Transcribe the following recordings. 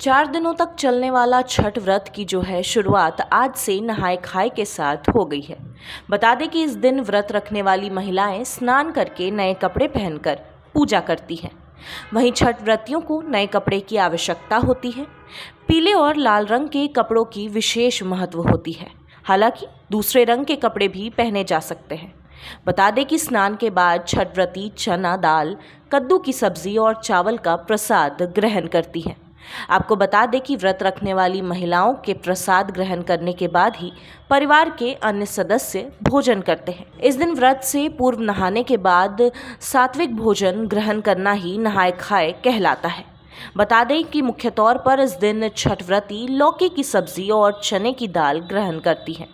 4 दिनों तक चलने वाला छठ व्रत की जो है शुरुआत आज से नहाय खाए के साथ हो गई है। बता दें कि इस दिन व्रत रखने वाली महिलाएं स्नान करके नए कपड़े पहनकर पूजा करती हैं। वहीं छठ व्रतियों को नए कपड़े की आवश्यकता होती है। पीले और लाल रंग के कपड़ों की विशेष महत्व होती है। हालांकि दूसरे रंग के कपड़े भी पहने जा सकते हैं। बता दें कि स्नान के बाद छठ व्रती चना दाल, कद्दू की सब्जी और चावल का प्रसाद ग्रहण करती हैं। आपको बता दें कि व्रत रखने वाली महिलाओं के प्रसाद ग्रहण करने के बाद ही परिवार के अन्य सदस्य भोजन करते हैं। इस दिन व्रत से पूर्व नहाने के बाद सात्विक भोजन ग्रहण करना ही नहाय खाए कहलाता है। बता दें कि मुख्य तौर पर इस दिन छठ व्रती लौकी की सब्जी और चने की दाल ग्रहण करती हैं।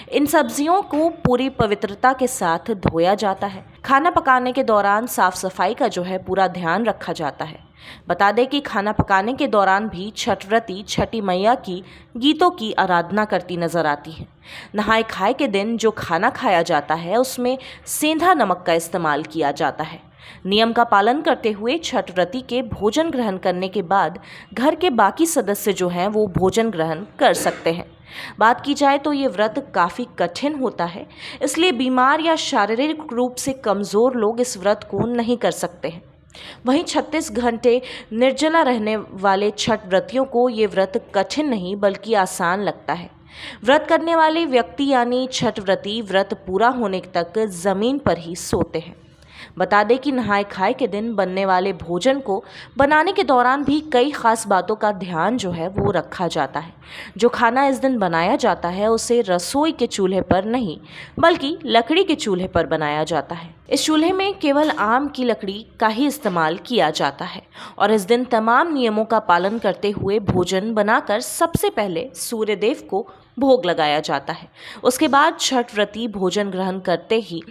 इन सब्जियों को पूरी पवित्रता के साथ धोया जाता है। खाना पकाने के दौरान साफ सफाई का जो है पूरा ध्यान रखा जाता है। बता दें कि खाना पकाने के दौरान भी छठ व्रती छठी मैया की गीतों की आराधना करती नजर आती है। नहाय खाए के दिन जो खाना खाया जाता है उसमें सेंधा नमक का इस्तेमाल किया जाता है। नियम का पालन करते हुए छठ व्रती के भोजन ग्रहण करने के बाद घर के बाकी सदस्य जो हैं वो भोजन ग्रहण कर सकते हैं। बात की जाए तो ये व्रत काफ़ी कठिन होता है, इसलिए बीमार या शारीरिक रूप से कमज़ोर लोग इस व्रत को नहीं कर सकते हैं। वहीं 36 घंटे निर्जला रहने वाले छठ व्रतियों को ये व्रत कठिन नहीं बल्कि आसान लगता है। व्रत करने वाले व्यक्ति यानी छठ व्रती व्रत पूरा होने तक ज़मीन पर ही सोते हैं। बता दें कि नहाय खाए के दिन बनने वाले भोजन को बनाने के दौरान भी कई खास बातों का ध्यान जो है वो रखा जाता है। जो खाना इस दिन बनाया जाता है उसे रसोई के चूल्हे पर नहीं बल्कि लकड़ी के चूल्हे पर बनाया जाता है। इस चूल्हे में केवल आम की लकड़ी का ही इस्तेमाल किया जाता है और इस दिन तमाम नियमों का पालन करते हुए भोजन बनाकर सबसे पहले सूर्यदेव को भोग लगाया जाता है। उसके बाद छठ व्रती भोजन ग्रहण करते ही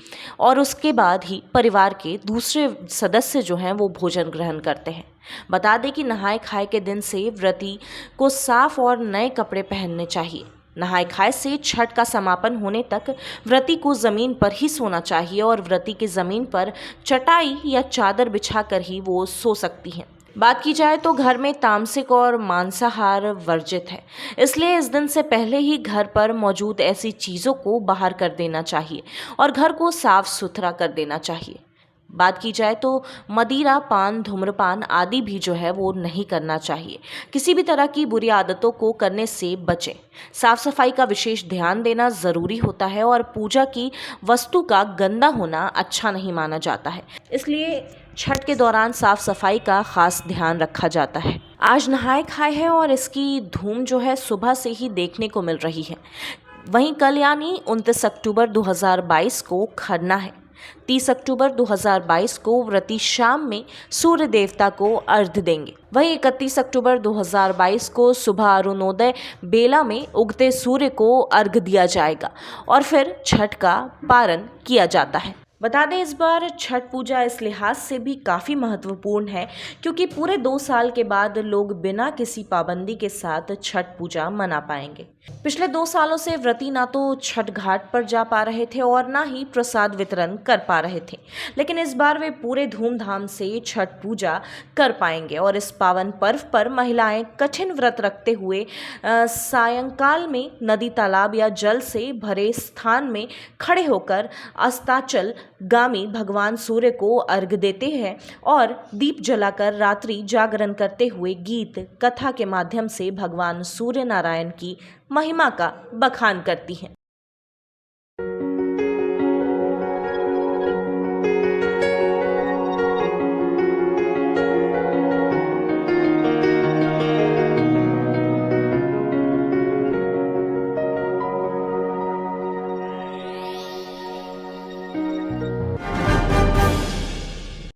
और उसके बाद ही परिवार के दूसरे सदस्य जो हैं वो भोजन ग्रहण करते हैं। बता दें कि नहाय खाए के दिन से व्रती को साफ और नए कपड़े पहनने चाहिए। नहाय खाए से छठ का समापन होने तक व्रती को ज़मीन पर ही सोना चाहिए और व्रती की ज़मीन पर चटाई या चादर बिछाकर ही वो सो सकती हैं। बात की जाए तो घर में तामसिक और मांसाहार वर्जित है, इसलिए इस दिन से पहले ही घर पर मौजूद ऐसी चीज़ों को बाहर कर देना चाहिए और घर को साफ सुथरा कर देना चाहिए। बात की जाए तो मदिरा, पान, धूम्रपान आदि भी जो है वो नहीं करना चाहिए। किसी भी तरह की बुरी आदतों को करने से बचें। साफ सफाई का विशेष ध्यान देना ज़रूरी होता है और पूजा की वस्तु का गंदा होना अच्छा नहीं माना जाता है, इसलिए छठ के दौरान साफ सफाई का खास ध्यान रखा जाता है। आज नहाय खाए है और इसकी धूम जो है सुबह से ही देखने को मिल रही है। वहीं कल यानी 29 अक्टूबर 2022 को खरना है। 30 अक्टूबर 2022 को व्रती शाम में सूर्य देवता को अर्घ्य देंगे। वहीं 31 अक्टूबर 2022 को सुबह अरुणोदय बेला में उगते सूर्य को अर्घ्य दिया जाएगा और फिर छठ का पारण किया जाता है। बता दें इस बार छठ पूजा इस लिहाज से भी काफ़ी महत्वपूर्ण है क्योंकि पूरे 2 साल के बाद लोग बिना किसी पाबंदी के साथ छठ पूजा मना पाएंगे। पिछले 2 सालों से व्रती ना तो छठ घाट पर जा पा रहे थे और ना ही प्रसाद वितरण कर पा रहे थे, लेकिन इस बार वे पूरे धूमधाम से छठ पूजा कर पाएंगे और इस पावन पर्व पर महिलाएं कठिन व्रत रखते हुए सायंकाल में नदी, तालाब या जल से भरे स्थान में खड़े होकर अस्ताचल गामी भगवान सूर्य को अर्घ्य देते हैं और दीप जलाकर रात्रि जागरण करते हुए गीत कथा के माध्यम से भगवान सूर्य नारायण की महिमा का बखान करती हैं।